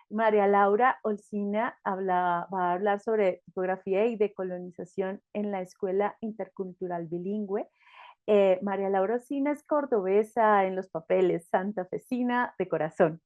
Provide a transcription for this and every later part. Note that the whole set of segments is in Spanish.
María Laura Olcina va a hablar sobre tipografía y decolonización en la Escuela Intercultural Bilingüe. María Laura Olcina es cordobesa en los papeles, santafesina de corazón.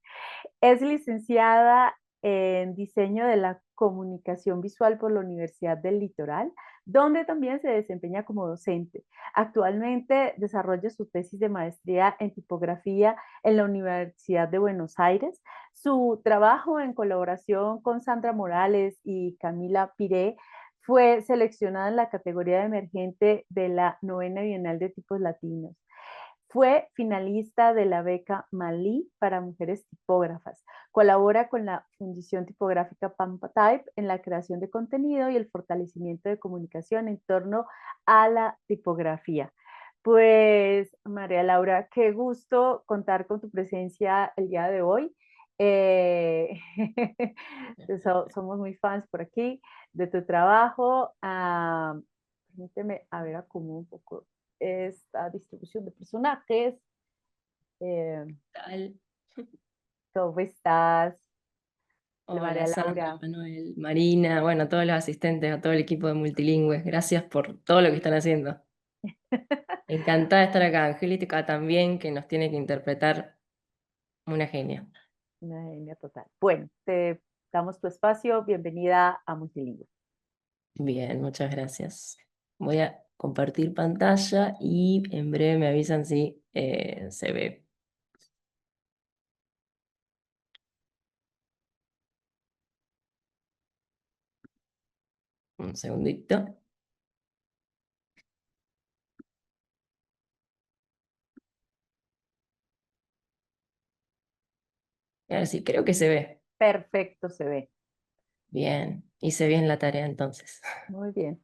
Es licenciada en diseño de la comunicación visual por la Universidad del Litoral, donde también se desempeña como docente. Actualmente desarrolla su tesis de maestría en tipografía en la Universidad de Buenos Aires. Su trabajo en colaboración con Sandra Morales y Camila Piré fue seleccionada en la categoría de emergente de la novena Bienal de Tipos Latinos. Fue finalista de la beca Malí para mujeres tipógrafas. Colabora con la Fundición Tipográfica Pampa Type en la creación de contenido y el fortalecimiento de comunicación en torno a la tipografía. Pues, María Laura, qué gusto contar con tu presencia el día de hoy. Eh, somos muy fans por aquí de tu trabajo. Permíteme, a ver, acomodo un poco esta distribución de personajes. Eh, Tal. ¿Cómo estás, Hola María Sandra, Laura? Manuel, Marina, bueno, todos los asistentes, a todo el equipo de Multilingües, gracias por todo lo que están haciendo. Encantada de estar acá, Angélica también, que nos tiene que interpretar una genia. Una genia total. Bueno, te damos tu espacio. Bienvenida a Multilingüe. Bien, muchas gracias. Voy a compartir pantalla y en breve me avisan si se ve. Un segundito. A ver si creo que se ve. Perfecto, se ve. Bien, hice bien la tarea entonces. Muy bien.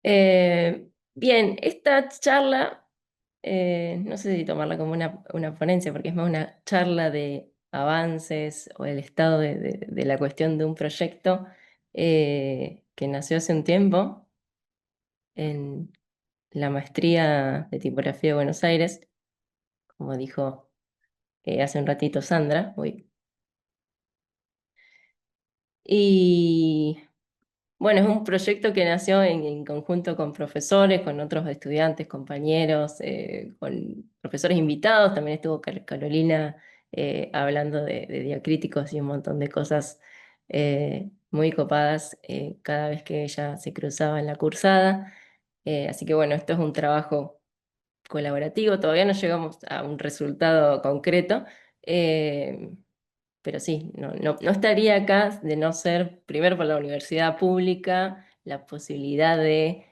Bien, esta charla, no sé si tomarla como una ponencia, porque es más una charla de avances o el estado de la cuestión de un proyecto que nació hace un tiempo en la maestría de tipografía de Buenos Aires, como dijo hace un ratito Sandra. Y bueno, es un proyecto que nació en conjunto con profesores, con otros estudiantes, compañeros, con profesores invitados. También estuvo Carolina hablando de diacríticos y un montón de cosas muy copadas cada vez que ella se cruzaba en la cursada. Así que bueno, esto es un trabajo colaborativo. Todavía no llegamos a un resultado concreto. eh, pero sí, no estaría acá de no ser, primero por la universidad pública, la posibilidad de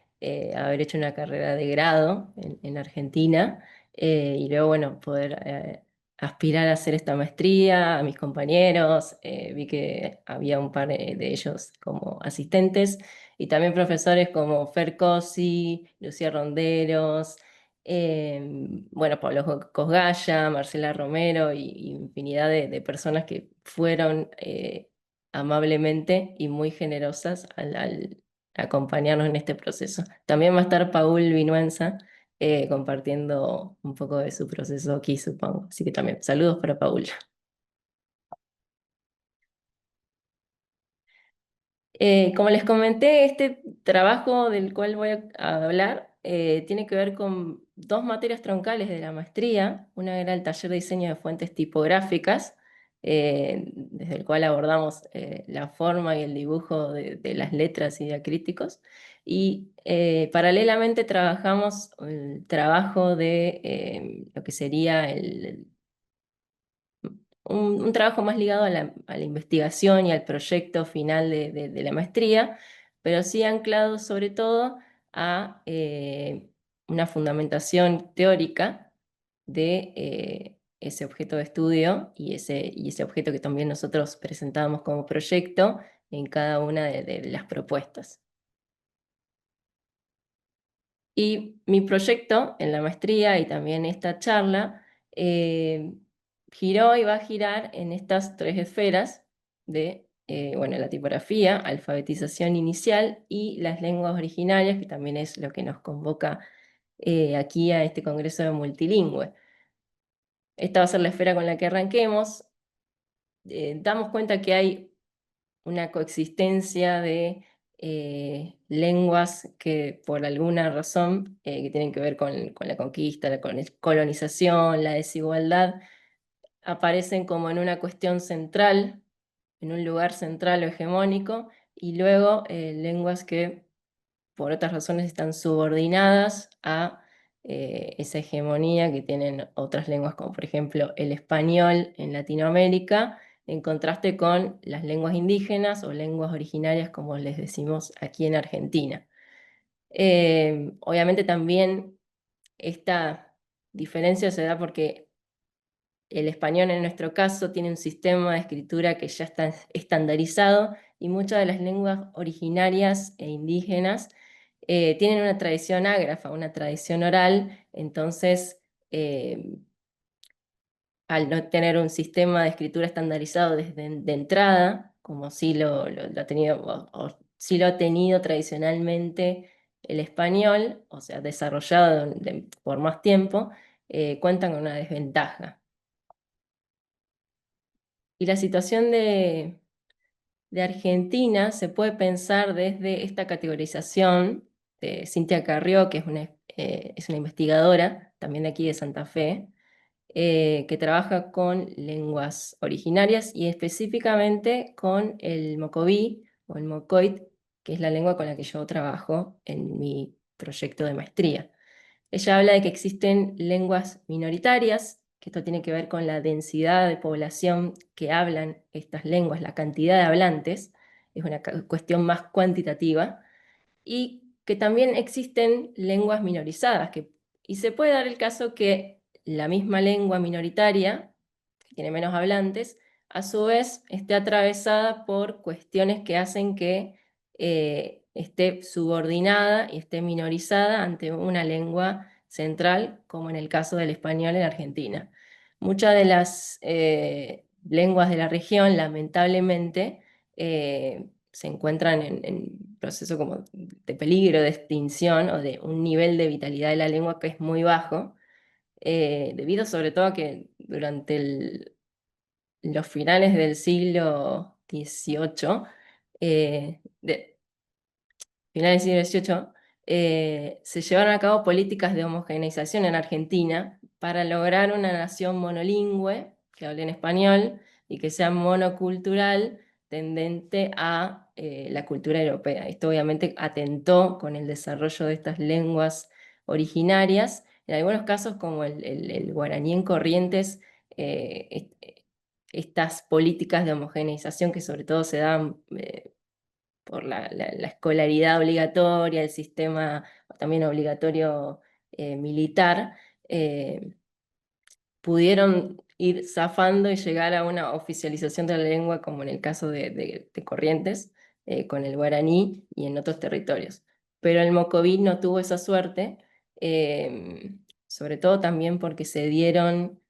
haber hecho una carrera de grado en Argentina, y luego, bueno, poder aspirar a hacer esta maestría, a mis compañeros, vi que había un par de ellos como asistentes, y también profesores como Fer Cosi, Lucía Ronderos, bueno, Pablo Cosgaya, Marcela Romero y infinidad de personas que fueron amablemente y muy generosas al acompañarnos en este proceso. También va a estar Paul Vinuenza compartiendo un poco de su proceso aquí, supongo. Así que también saludos para Paul. Como les comenté, este trabajo del cual voy a hablar tiene que ver con dos materias troncales de la maestría. Una era el taller de diseño de fuentes tipográficas, desde el cual abordamos la forma y el dibujo de las letras y diacríticos. Y paralelamente trabajamos el trabajo de lo que sería un trabajo más ligado a la investigación y al proyecto final de la maestría, pero sí anclado sobre todo a una fundamentación teórica de ese objeto de estudio y ese objeto que también nosotros presentábamos como proyecto en cada una de las propuestas. Y mi proyecto en la maestría y también esta charla giró y va a girar en estas tres esferas de, bueno, la tipografía, alfabetización inicial y las lenguas originarias, que también es lo que nos convoca aquí a este congreso de multilingüe. Esta va a ser la esfera con la que arranquemos. Damos cuenta que hay una coexistencia de lenguas que por alguna razón que tienen que ver con la conquista, la colonización, la desigualdad, aparecen como en una cuestión central, en un lugar central o hegemónico, y luego lenguas que por otras razones están subordinadas a esa hegemonía que tienen otras lenguas, como por ejemplo el español en Latinoamérica, en contraste con las lenguas indígenas o lenguas originarias, como les decimos aquí en Argentina. Obviamente también esta diferencia se da porque el español en nuestro caso tiene un sistema de escritura que ya está estandarizado y muchas de las lenguas originarias e indígenas tienen una tradición ágrafa, una tradición oral, entonces eh, al no tener un sistema de escritura estandarizado desde de entrada, como sí lo ha tenido, o sí lo ha tenido tradicionalmente el español, o sea, desarrollado por más tiempo, cuentan con una desventaja. Y la situación de Argentina se puede pensar desde esta categorización de Cintia Carrió, que es una investigadora también de aquí de Santa Fe, que trabaja con lenguas originarias y específicamente con el mocoví o el mocoit, que es la lengua con la que yo trabajo en mi proyecto de maestría. Ella habla de que existen lenguas minoritarias, que esto tiene que ver con la densidad de población que hablan estas lenguas, la cantidad de hablantes, es una cuestión más cuantitativa, y que también existen lenguas minorizadas, y se puede dar el caso que la misma lengua minoritaria, que tiene menos hablantes, a su vez esté atravesada por cuestiones que hacen que esté subordinada y esté minorizada ante una lengua central, como en el caso del español en Argentina. Muchas de las lenguas de la región, lamentablemente, se encuentran en proceso como de peligro, de extinción o de un nivel de vitalidad de la lengua que es muy bajo, debido sobre todo a que durante los finales del siglo XVIII, finales del siglo XVIII, se llevaron a cabo políticas de homogeneización en Argentina para lograr una nación monolingüe que hable en español y que sea monocultural tendente a la cultura europea. Esto obviamente atentó con el desarrollo de estas lenguas originarias. En algunos casos, como el guaraní en Corrientes, estas políticas de homogeneización que sobre todo se dan por la escolaridad obligatoria, el sistema también obligatorio militar, pudieron ir zafando y llegar a una oficialización de la lengua, como en el caso de Corrientes, con el guaraní y en otros territorios. Pero el mocoví no tuvo esa suerte, sobre todo también porque se dieron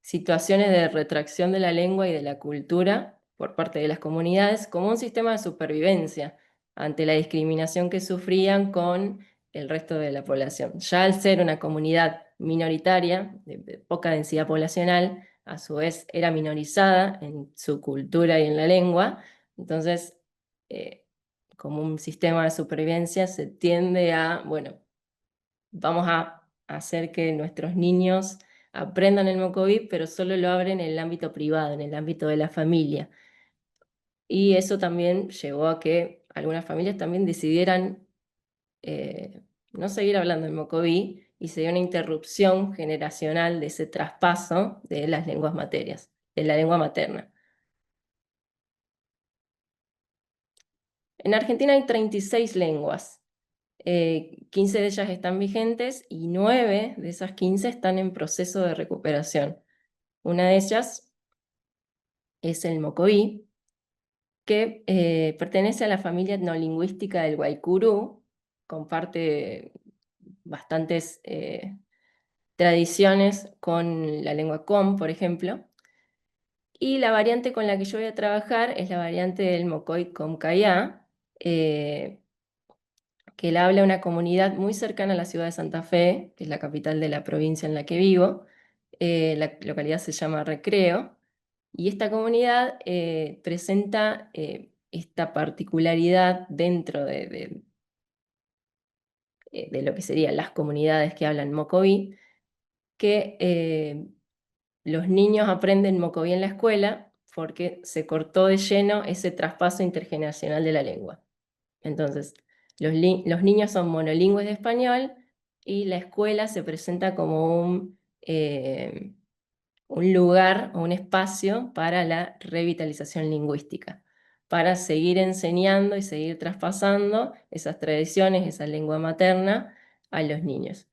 situaciones de retracción de la lengua y de la cultura por parte de las comunidades como un sistema de supervivencia ante la discriminación que sufrían con el resto de la población. Ya al ser una comunidad minoritaria, de poca densidad poblacional, a su vez era minorizada en su cultura y en la lengua, entonces, como un sistema de supervivencia, se tiende a, bueno, vamos a hacer que nuestros niños aprendan el Mocoví, pero solo lo abren en el ámbito privado, en el ámbito de la familia. Y eso también llevó a que algunas familias también decidieran no seguir hablando el Mocoví y se dio una interrupción generacional de ese traspaso de las lenguas materias, de la lengua materna. En Argentina hay 36 lenguas. 15 de ellas están vigentes y 9 de esas 15 están en proceso de recuperación. Una de ellas es el mocoví, que pertenece a la familia etnolingüística del guaycurú, comparte bastantes tradiciones con la lengua com, por ejemplo, y la variante con la que yo voy a trabajar es la variante del mocoy comcayá, que que la habla una comunidad muy cercana a la ciudad de Santa Fe, que es la capital de la provincia en la que vivo. La localidad se llama Recreo, y esta comunidad presenta esta particularidad dentro de lo que serían las comunidades que hablan mocoví, que los niños aprenden mocoví en la escuela porque se cortó de lleno ese traspaso intergeneracional de la lengua. Entonces, los niños son monolingües de español y la escuela se presenta como un lugar o un espacio para la revitalización lingüística, para seguir enseñando y seguir traspasando esas tradiciones, esa lengua materna a los niños.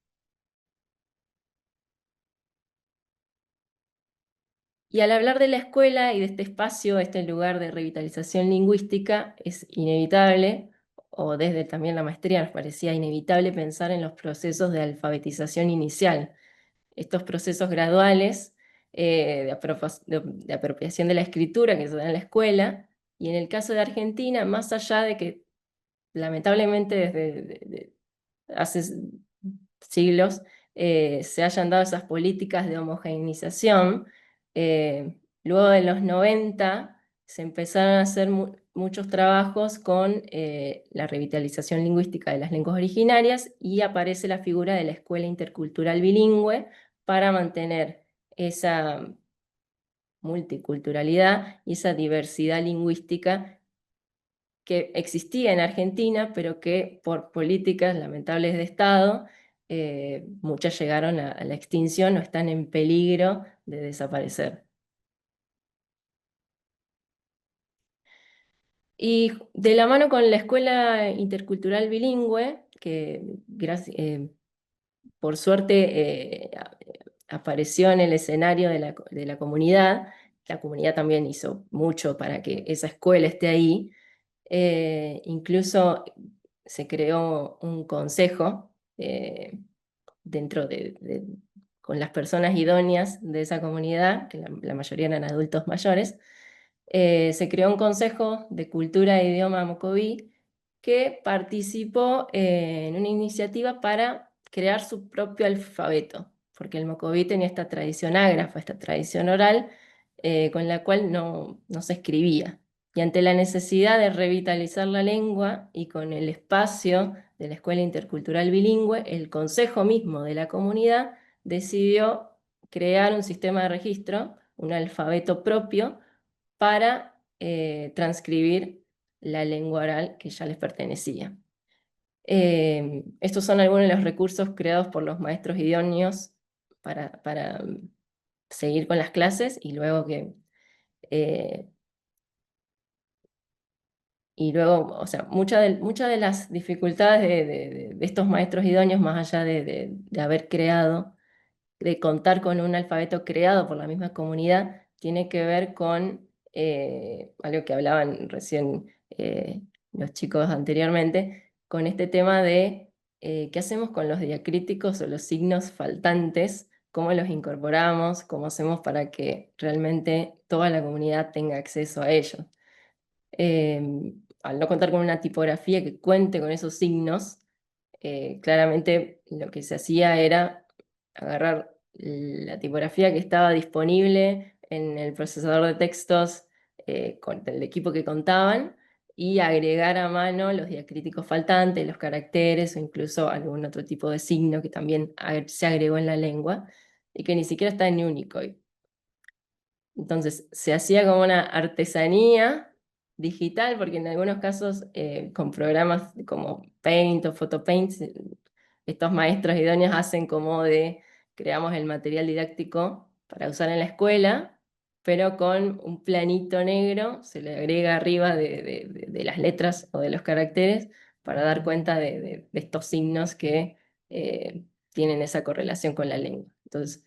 Y al hablar de la escuela y de este espacio, este lugar de revitalización lingüística, es inevitable, o desde también la maestría nos parecía inevitable pensar en los procesos de alfabetización inicial, estos procesos graduales de apropiación de la escritura que se da en la escuela, y en el caso de Argentina, más allá de que lamentablemente desde hace siglos se hayan dado esas políticas de homogeneización. Luego de los 90 se empezaron a hacer muchos trabajos con la revitalización lingüística de las lenguas originarias, y aparece la figura de la escuela intercultural bilingüe para mantener esa multiculturalidad y esa diversidad lingüística que existía en Argentina, pero que por políticas lamentables de Estado, muchas llegaron a la extinción o están en peligro de desaparecer. Y de la mano con la Escuela Intercultural Bilingüe, que por suerte apareció en el escenario de la comunidad también hizo mucho para que esa escuela esté ahí. Incluso se creó un consejo con las personas idóneas de esa comunidad, que la mayoría eran adultos mayores. Se creó un consejo de cultura e idioma mocoví que participó en una iniciativa para crear su propio alfabeto, porque el mocoví tenía esta tradición ágrafa, esta tradición oral, con la cual no se escribía. Y ante la necesidad de revitalizar la lengua y con el espacio de la Escuela Intercultural Bilingüe, el consejo mismo de la comunidad decidió crear un sistema de registro, un alfabeto propio, para transcribir la lengua oral que ya les pertenecía. Estos son algunos de los recursos creados por los maestros idóneos para seguir con las clases, y luego o sea, muchas de las dificultades de estos maestros idóneos, más allá de haber creado, de contar con un alfabeto creado por la misma comunidad, tiene que ver con algo que hablaban recién los chicos anteriormente, con este tema de qué hacemos con los diacríticos o los signos faltantes, cómo los incorporamos, cómo hacemos para que realmente toda la comunidad tenga acceso a ellos. Al no contar con una tipografía que cuente con esos signos, claramente lo que se hacía era agarrar la tipografía que estaba disponible en el procesador de textos con el equipo que contaban, y agregar a mano los diacríticos faltantes, los caracteres o incluso algún otro tipo de signo que también se agregó en la lengua y que ni siquiera está en Unicode. Entonces se hacía como una artesanía digital, porque en algunos casos con programas como Paint o PhotoPaint, estos maestros idóneos hacen como creamos el material didáctico para usar en la escuela, pero con un planito negro se le agrega arriba de las letras o de los caracteres para dar cuenta de estos signos que tienen esa correlación con la lengua. Entonces,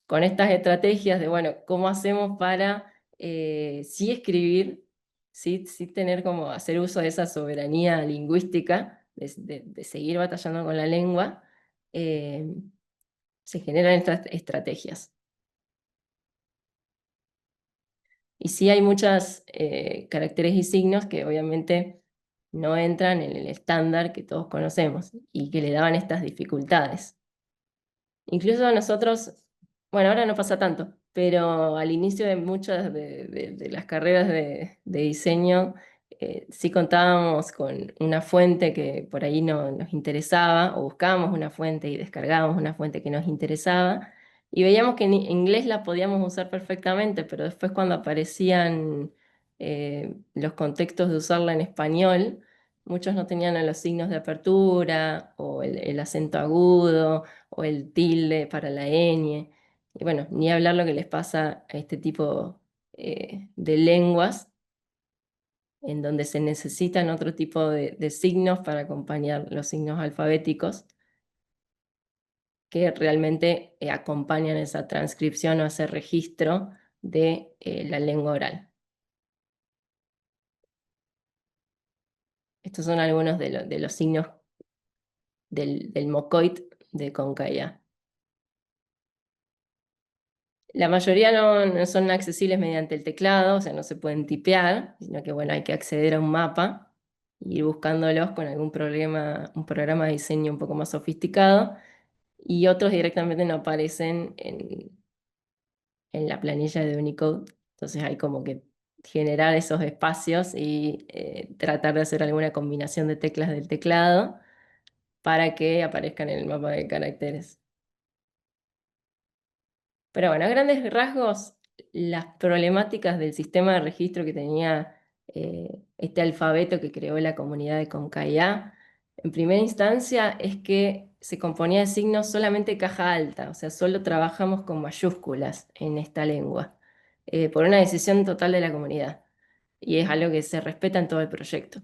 con estas estrategias de, bueno, ¿cómo hacemos para sí escribir, sí tener como hacer uso de esa soberanía lingüística, de seguir batallando con la lengua? Se generan estas estrategias. Y sí hay muchos caracteres y signos que obviamente no entran en el estándar que todos conocemos y que le daban estas dificultades. Incluso nosotros, bueno, ahora no pasa tanto, pero al inicio de muchas de las carreras de diseño, sí contábamos con una fuente que por ahí no, nos interesaba, o buscábamos una fuente y descargábamos una fuente que nos interesaba, y veíamos que en inglés la podíamos usar perfectamente, pero después cuando aparecían los contextos de usarla en español, muchos no tenían los signos de apertura o el acento agudo o el tilde para la ñ. Y bueno, ni hablar lo que les pasa a este tipo de lenguas, en donde se necesitan otro tipo de signos para acompañar los signos alfabéticos, que realmente acompañan esa transcripción o ese registro de la lengua oral. Estos son algunos de los signos del mocoit de Concaia. La mayoría no son accesibles mediante el teclado, o sea, no se pueden tipear, sino que bueno, hay que acceder a un mapa y ir buscándolos con algún un programa de diseño un poco más sofisticado, y otros directamente no aparecen en la planilla de Unicode. Entonces hay como que generar esos espacios y tratar de hacer alguna combinación de teclas del teclado para que aparezcan en el mapa de caracteres. Pero bueno, a grandes rasgos, las problemáticas del sistema de registro que tenía este alfabeto que creó la comunidad de Concaia, en primera instancia es que se componía de signos solamente caja alta, o sea, solo trabajamos con mayúsculas en esta lengua, por una decisión total de la comunidad. Y es algo que se respeta en todo el proyecto.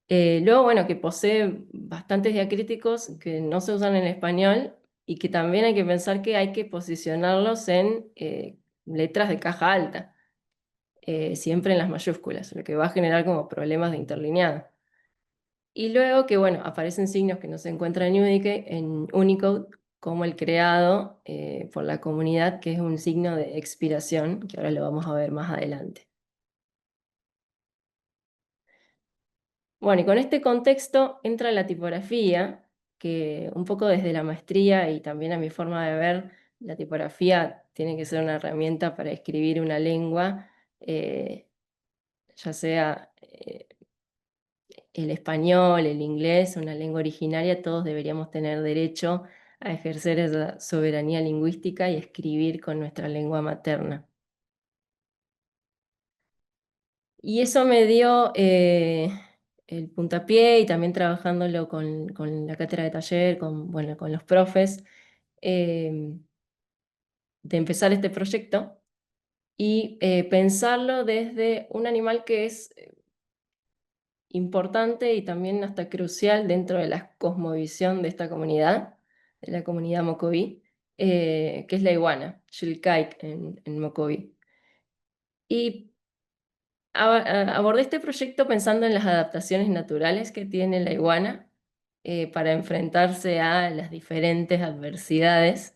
Luego, bueno, que posee bastantes diacríticos que no se usan en español y que también hay que pensar que hay que posicionarlos en letras de caja alta, siempre en las mayúsculas, lo que va a generar como problemas de interlineado. Y luego que, bueno, aparecen signos que no se encuentran en Unicode, como el creado por la comunidad, que es un signo de expiración, que ahora lo vamos a ver más adelante. Bueno, y con este contexto entra la tipografía, que un poco desde la maestría y también a mi forma de ver, la tipografía tiene que ser una herramienta para escribir una lengua, ya sea el español, el inglés, una lengua originaria, todos deberíamos tener derecho a ejercer esa soberanía lingüística y escribir con nuestra lengua materna. Y eso me dio el puntapié, y también trabajándolo con la cátedra de taller, bueno, con los profes, eh, de empezar este proyecto y pensarlo desde un animal que es importante y también hasta crucial dentro de la cosmovisión de esta comunidad, de la comunidad mocoví, que es la iguana, Xilcaik en mocoví. Y abordé este proyecto pensando en las adaptaciones naturales que tiene la iguana para enfrentarse a las diferentes adversidades.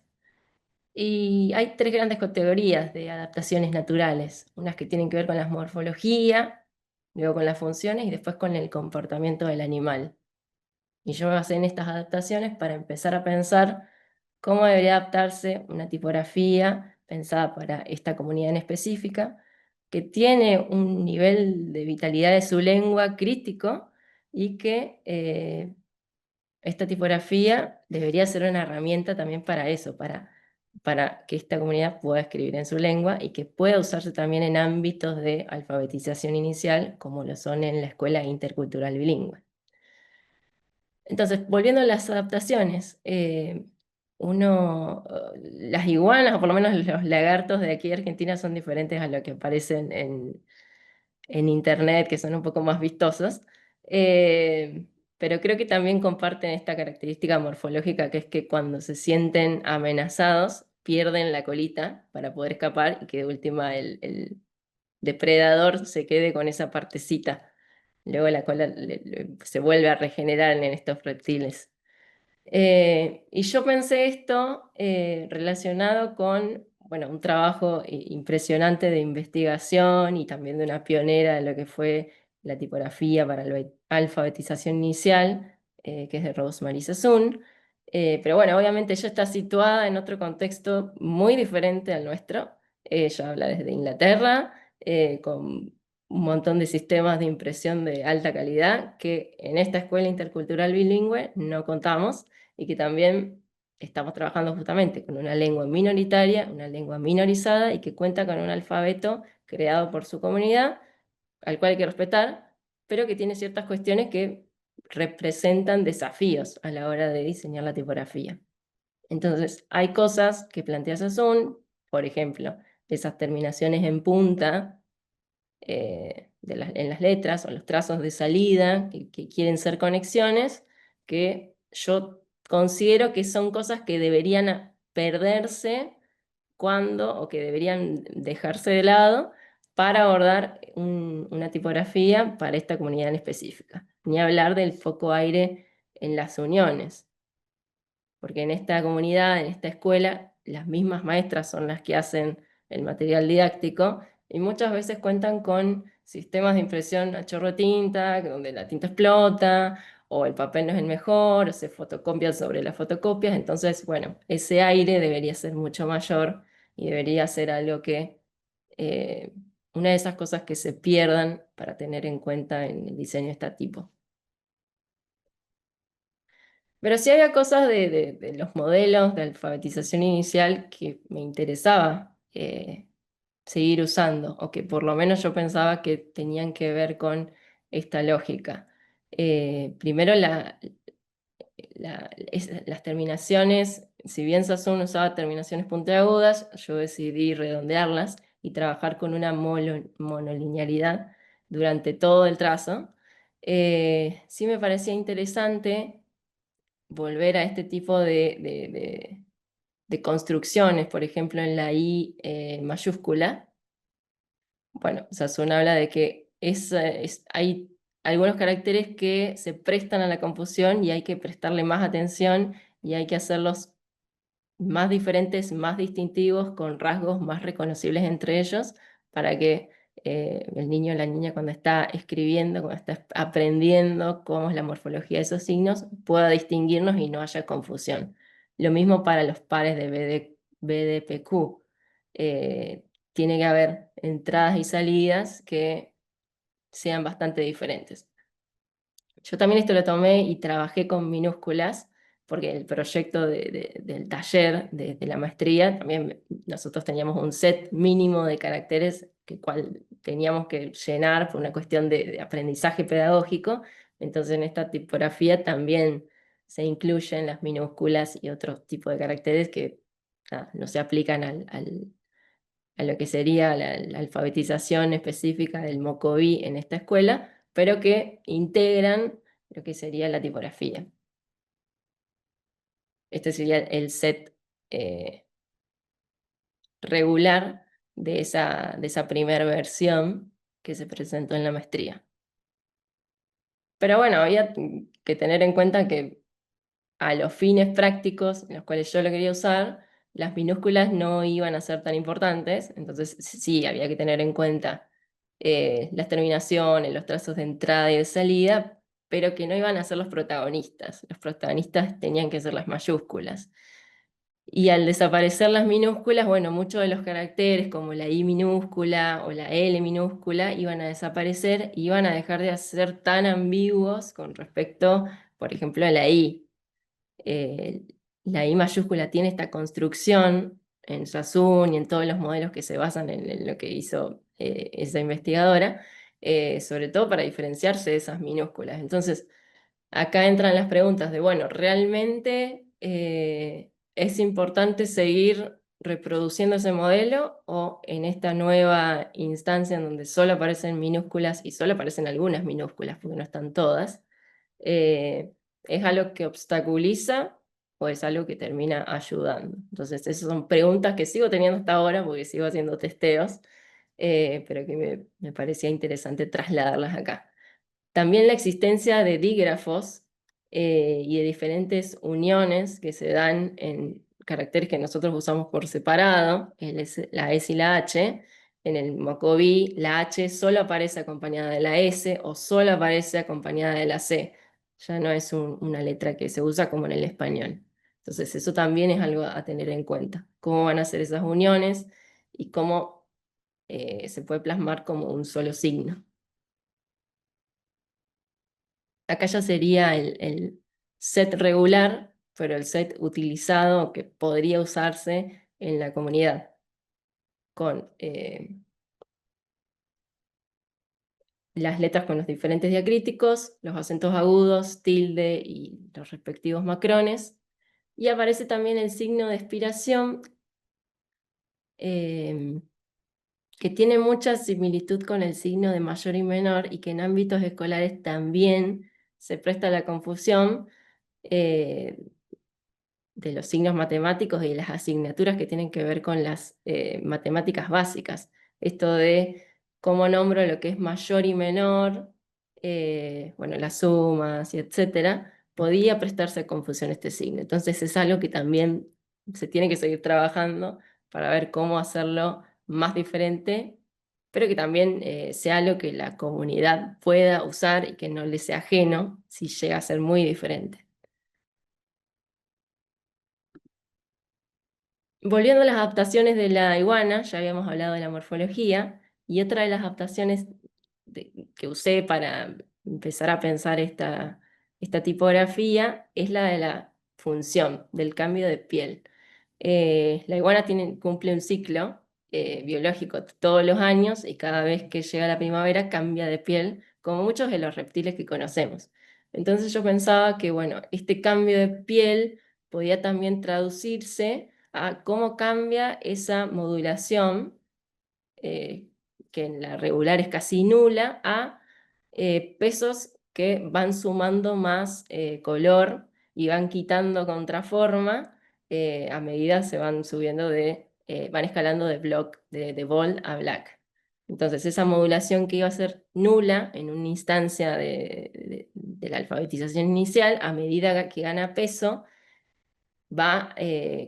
Y hay tres grandes categorías de adaptaciones naturales, unas que tienen que ver con la morfología, luego con las funciones y después con el comportamiento del animal. Y yo me basé en estas adaptaciones para empezar a pensar cómo debería adaptarse una tipografía pensada para esta comunidad en específica, que tiene un nivel de vitalidad de su lengua crítico y que esta tipografía debería ser una herramienta también para eso, para que esta comunidad pueda escribir en su lengua y que pueda usarse también en ámbitos de alfabetización inicial, como lo son en la escuela intercultural bilingüe. Entonces, volviendo a las adaptaciones, las iguanas, o por lo menos los lagartos de aquí de Argentina, son diferentes a lo que aparecen en internet, que son un poco más vistosos, pero creo que también comparten esta característica morfológica, que es que cuando se sienten amenazados, pierden la colita para poder escapar y que de última el depredador se quede con esa partecita. Luego la cola se vuelve a regenerar en estos reptiles. Y yo pensé esto relacionado con, bueno, un trabajo impresionante de investigación y también de una pionera de lo que fue la tipografía para alfabetización inicial, que es de Rosemary Sassoon. Pero bueno, obviamente ella está situada en otro contexto muy diferente al nuestro. Ella habla desde Inglaterra, con un montón de sistemas de impresión de alta calidad que en esta escuela intercultural bilingüe no contamos y que también estamos trabajando justamente con una lengua minoritaria, una lengua minorizada y que cuenta con un alfabeto creado por su comunidad, al cual hay que respetar, pero que tiene ciertas cuestiones que representan desafíos a la hora de diseñar la tipografía. Entonces, hay cosas que plantea Sassoon, por ejemplo, esas terminaciones en punta en las letras o los trazos de salida que quieren ser conexiones, que yo considero que son cosas que deberían perderse o que deberían dejarse de lado para abordar una tipografía para esta comunidad en específica. Ni hablar del foco aire en las uniones, porque en esta comunidad, en esta escuela, las mismas maestras son las que hacen el material didáctico y muchas veces cuentan con sistemas de impresión a chorro de tinta, donde la tinta explota, o el papel no es el mejor, o se fotocopian sobre las fotocopias. Entonces, bueno, ese aire debería ser mucho mayor y debería ser algo que, una de esas cosas que se pierdan para tener en cuenta en el diseño de este tipo. Pero sí había cosas de los modelos de alfabetización inicial que me interesaba seguir usando, o que por lo menos yo pensaba que tenían que ver con esta lógica. Primero, las terminaciones, si bien Sassoon usaba terminaciones puntiagudas, yo decidí redondearlas y trabajar con una monolinealidad durante todo el trazo. Sí me parecía interesante volver a este tipo de construcciones, por ejemplo, en la I mayúscula. Bueno, Sassoon habla de que hay algunos caracteres que se prestan a la confusión y hay que prestarle más atención y hay que hacerlos más diferentes, más distintivos, con rasgos más reconocibles entre ellos, para que el niño o la niña, cuando está escribiendo, cuando está aprendiendo cómo es la morfología de esos signos, pueda distinguirnos y no haya confusión. Lo mismo para los pares de BDPQ. Tiene que haber entradas y salidas que sean bastante diferentes. Yo también esto lo tomé y trabajé con minúsculas, porque el proyecto del taller de la maestría, también nosotros teníamos un set mínimo de caracteres que cual teníamos que llenar por una cuestión de aprendizaje pedagógico. Entonces en esta tipografía también se incluyen las minúsculas y otros tipos de caracteres que no se aplican a lo que sería la alfabetización específica del Mocoví en esta escuela, pero que integran lo que sería la tipografía. Este sería el set regular de esa primera versión que se presentó en la maestría. Pero bueno, había que tener en cuenta que a los fines prácticos en los cuales yo lo quería usar, las minúsculas no iban a ser tan importantes, entonces sí, había que tener en cuenta las terminaciones, los trazos de entrada y de salida, pero que no iban a ser los protagonistas. Los protagonistas tenían que ser las mayúsculas. Y al desaparecer las minúsculas, bueno, muchos de los caracteres como la I minúscula o la L minúscula iban a desaparecer y iban a dejar de ser tan ambiguos con respecto, por ejemplo, a la I. Eh, la I mayúscula tiene esta construcción en Sassoon y en todos los modelos que se basan en lo que hizo esa investigadora, sobre todo para diferenciarse de esas minúsculas. Entonces, acá entran las preguntas de, bueno, ¿realmente es importante seguir reproduciendo ese modelo o en esta nueva instancia en donde solo aparecen minúsculas y solo aparecen algunas minúsculas porque no están todas? eh, ¿Es algo que obstaculiza o es algo que termina ayudando? Entonces, esas son preguntas que sigo teniendo hasta ahora porque sigo haciendo testeos, pero que me parecía interesante trasladarlas acá. También la existencia de dígrafos y de diferentes uniones que se dan en caracteres que nosotros usamos por separado, la S y la H, en el Mocoví la H solo aparece acompañada de la S o solo aparece acompañada de la C. Ya no es una letra que se usa como en el español. Entonces eso también es algo a tener en cuenta. Cómo van a ser esas uniones y cómo se puede plasmar como un solo signo. Acá ya sería el set regular, pero el set utilizado que podría usarse en la comunidad, con las letras con los diferentes diacríticos, los acentos agudos, tilde y los respectivos macrones. Y aparece también el signo de expiración, que tiene mucha similitud con el signo de mayor y menor y que en ámbitos escolares también se presta a la confusión de los signos matemáticos y las asignaturas que tienen que ver con las matemáticas básicas. Esto de cómo nombro lo que es mayor y menor, bueno, las sumas y etcétera, podía prestarse a confusión este signo. Entonces es algo que también se tiene que seguir trabajando para ver cómo hacerlo más diferente, pero que también sea algo que la comunidad pueda usar y que no le sea ajeno si llega a ser muy diferente. Volviendo a las adaptaciones de la iguana, ya habíamos hablado de la morfología, y otra de las adaptaciones que usé para empezar a pensar esta tipografía es la de la función, del cambio de piel. La iguana cumple un ciclo biológico todos los años y cada vez que llega la primavera cambia de piel, como muchos de los reptiles que conocemos. Entonces yo pensaba que, bueno, este cambio de piel podía también traducirse a cómo cambia esa modulación, eh, que en la regular es casi nula, a pesos que van sumando más color y van quitando contraforma a medida se van subiendo van escalando de block, de bold a black. Entonces esa modulación que iba a ser nula en una instancia de la alfabetización inicial, a medida que gana peso, va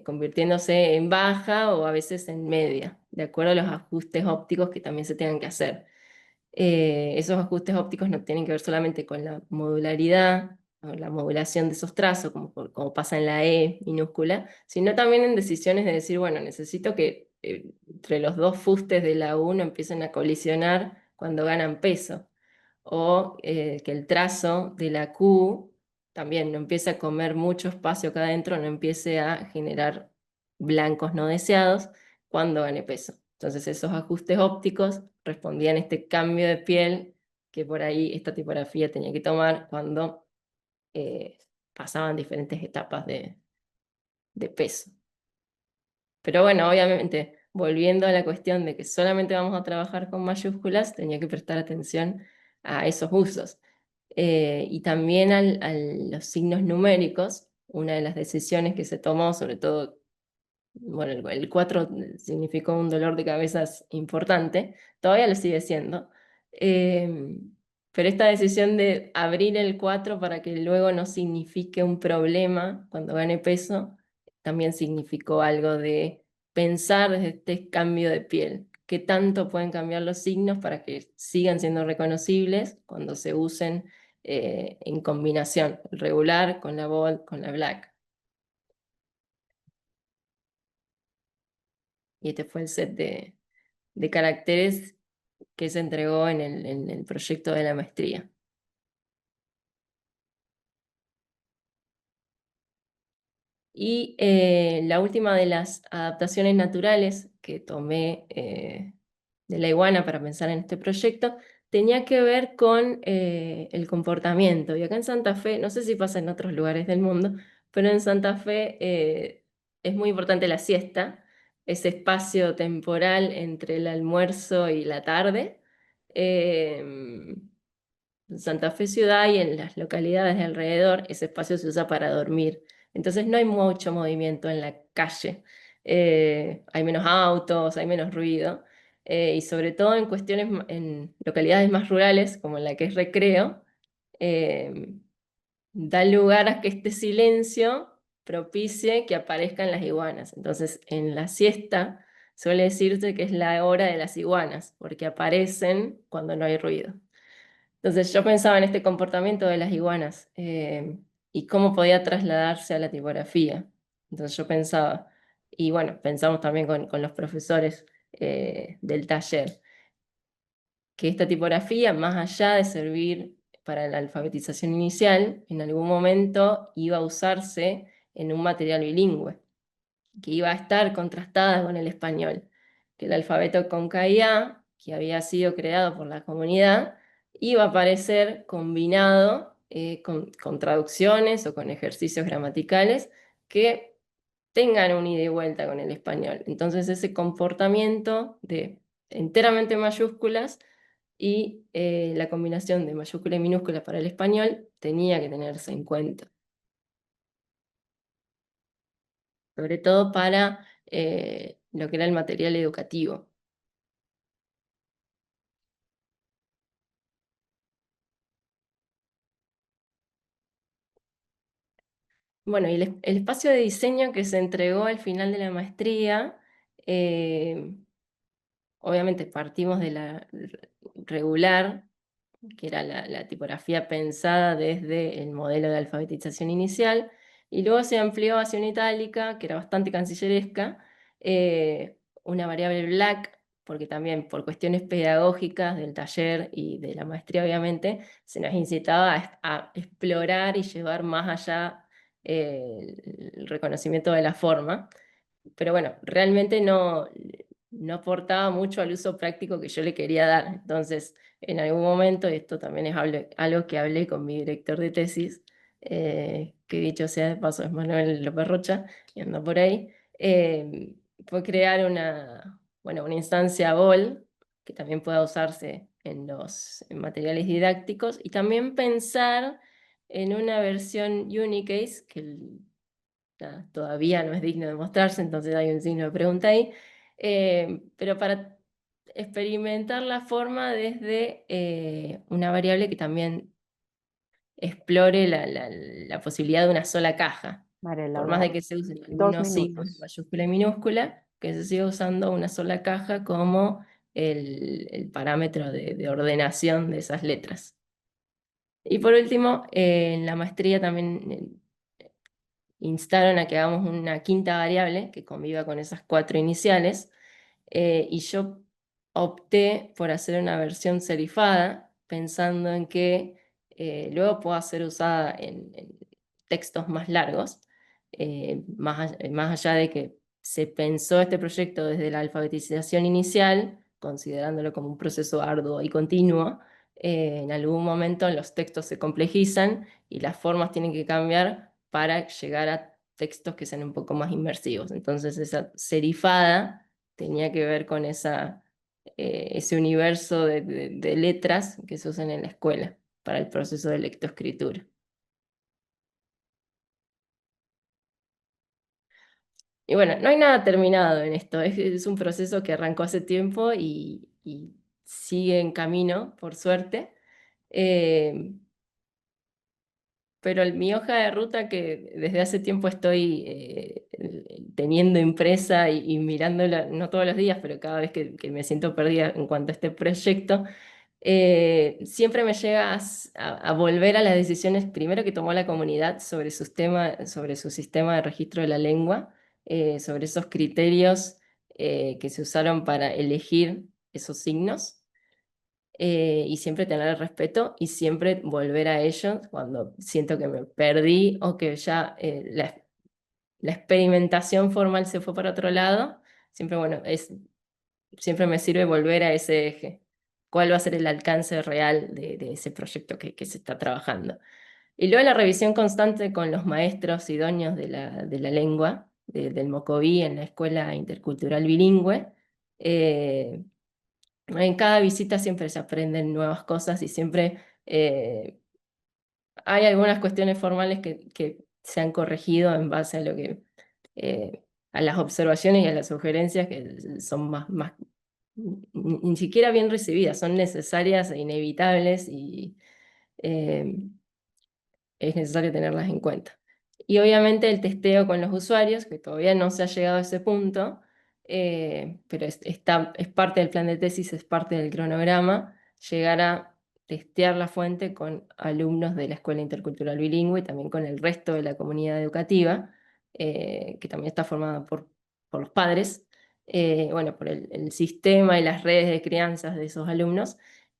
convirtiéndose en baja o a veces en media, de acuerdo a los ajustes ópticos que también se tengan que hacer. Esos ajustes ópticos no tienen que ver solamente con la modularidad o la modulación de esos trazos, como pasa en la E minúscula, sino también en decisiones de decir, bueno, necesito que entre los dos fustes de la U no empiecen a colisionar cuando ganan peso, o que el trazo de la Q también no empiece a comer mucho espacio acá adentro, no empiece a generar blancos no deseados cuando gane peso. Entonces esos ajustes ópticos respondían a este cambio de piel que por ahí esta tipografía tenía que tomar cuando pasaban diferentes etapas de peso. Pero bueno, obviamente, volviendo a la cuestión de que solamente vamos a trabajar con mayúsculas, tenía que prestar atención a esos usos. Y también a los signos numéricos, una de las decisiones que se tomó, sobre todo, bueno, el 4 significó un dolor de cabezas importante, todavía lo sigue siendo, eh, pero esta decisión de abrir el 4 para que luego no signifique un problema cuando gane peso, también significó algo de pensar desde este cambio de piel, qué tanto pueden cambiar los signos para que sigan siendo reconocibles cuando se usen en combinación, el regular con la bold, con la black. Y este fue el set de caracteres que se entregó en el proyecto de la maestría. Y la última de las adaptaciones naturales que tomé de la iguana para pensar en este proyecto tenía que ver con el comportamiento. Y acá en Santa Fe, no sé si pasa en otros lugares del mundo, pero en Santa Fe es muy importante la siesta, ese espacio temporal entre el almuerzo y la tarde. En Santa Fe ciudad y en las localidades de alrededor, ese espacio se usa para dormir. Entonces no hay mucho movimiento en la calle. Hay menos autos, hay menos ruido. Y sobre todo en cuestiones, en localidades más rurales, como en la que es Recreo, eh, da lugar a que este silencio propicie que aparezcan las iguanas. Entonces, en la siesta suele decirse que es la hora de las iguanas, porque aparecen cuando no hay ruido. Entonces yo pensaba en este comportamiento de las iguanas y cómo podía trasladarse a la tipografía. Entonces yo pensaba, y bueno, pensamos también con los profesores del taller, que esta tipografía, más allá de servir para la alfabetización inicial, en algún momento iba a usarse en un material bilingüe, que iba a estar contrastada con el español, que el alfabeto con K y A, que había sido creado por la comunidad, iba a aparecer combinado con traducciones o con ejercicios gramaticales que tengan un ida y vuelta con el español. Entonces ese comportamiento de enteramente mayúsculas y la combinación de mayúscula y minúscula para el español tenía que tenerse en cuenta, sobre todo para lo que era el material educativo. Bueno, y el espacio de diseño que se entregó al final de la maestría, eh, obviamente partimos de la regular, que era la tipografía pensada desde el modelo de alfabetización inicial, y luego se amplió hacia una itálica, que era bastante cancilleresca, una variable black, porque también por cuestiones pedagógicas del taller y de la maestría, obviamente, se nos incitaba a explorar y llevar más allá el reconocimiento de la forma. Pero bueno, realmente no aportaba mucho al uso práctico que yo le quería dar. Entonces, en algún momento, y esto también es algo que hablé con mi director de tesis, que dicho sea de paso es Manuel López Rocha, y anda por ahí, fue crear bueno, una instancia BOL que también pueda usarse en materiales didácticos y también pensar en una versión Unicase, que nada, todavía no es digno de mostrarse, entonces hay un signo de pregunta ahí, pero para experimentar la forma desde una variable que también explore la posibilidad de una sola caja. María Por más de Laura, que se usen 2 algunos signos de minutos. mayúscula y minúscula, que se siga usando una sola caja como el parámetro de ordenación de esas letras. Y por último, en la maestría también instaron a que hagamos una quinta variable que conviva con esas cuatro iniciales, y yo opté por hacer una versión serifada, pensando en que luego pueda ser usada en textos más largos, más allá de que se pensó este proyecto desde la alfabetización inicial, considerándolo como un proceso arduo y continuo. En algún momento los textos se complejizan y las formas tienen que cambiar para llegar a textos que sean un poco más inmersivos. Entonces esa serifada tenía que ver con ese universo de letras que se usan en la escuela para el proceso de lectoescritura. Y bueno, no hay nada terminado en esto, es un proceso que arrancó hace tiempo y sigue en camino, por suerte. Eh, pero mi hoja de ruta que desde hace tiempo estoy teniendo impresa y mirándola, no todos los días, pero cada vez que me siento perdida en cuanto a este proyecto, siempre me llega a volver a las decisiones primero que tomó la comunidad sobre su sistema de registro de la lengua, sobre esos criterios que se usaron para elegir esos signos, y siempre tener el respeto y siempre volver a ellos cuando siento que me perdí o que ya la experimentación formal se fue para otro lado. Siempre, bueno, siempre me sirve volver a ese eje. ¿Cuál va a ser el alcance real de ese proyecto que se está trabajando? Y luego la revisión constante con los maestros idóneos de la lengua, del Mocoví en la Escuela Intercultural Bilingüe. eh, en cada visita siempre se aprenden nuevas cosas y siempre hay algunas cuestiones formales que se han corregido en base a a las observaciones y a las sugerencias que son ni siquiera bien recibidas, son necesarias e inevitables y eh, es necesario tenerlas en cuenta. Y obviamente el testeo con los usuarios, que todavía no se ha llegado a ese punto, pero es parte del plan de tesis, es parte del cronograma, llegar a testear la fuente con alumnos de la Escuela Intercultural Bilingüe y también con el resto de la comunidad educativa, que también está formada por los padres, bueno, por el sistema y las redes de crianzas de esos alumnos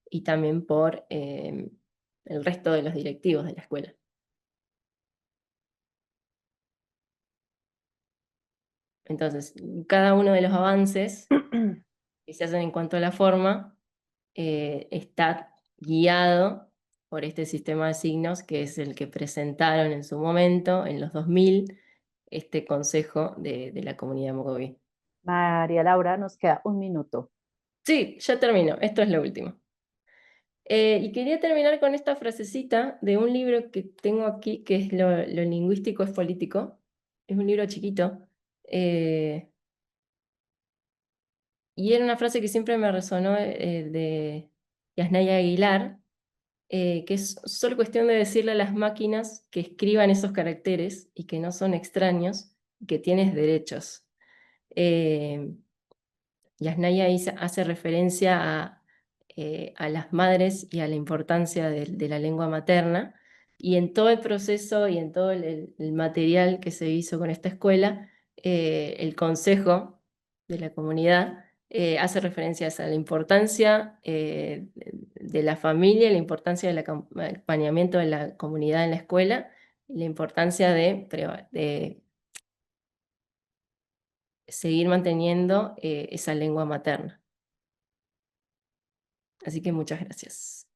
y también por el resto de los directivos de la escuela. Entonces, cada uno de los avances que se hacen en cuanto a la forma está guiado por este sistema de signos que es el que presentaron en su momento, en los 2000, este consejo de la comunidad Mogoví. María Laura, nos queda un minuto. Sí, ya termino, esto es lo último. Y quería terminar con esta frasecita de un libro que tengo aquí, que es Lo lingüístico es político. Es un libro chiquito. Y era una frase que siempre me resonó de Yasnaya Aguilar, que es solo cuestión de decirle a las máquinas que escriban esos caracteres y que no son extraños, y que tienes derechos. Eh, Yasnaya ahí hace referencia a las madres y a la importancia de la lengua materna, y en todo el proceso y en todo el material que se hizo con esta escuela, el consejo de la comunidad hace referencia a la importancia de la familia, la importancia del acompañamiento de la comunidad en la escuela, y la importancia de seguir manteniendo esa lengua materna. Así que muchas gracias.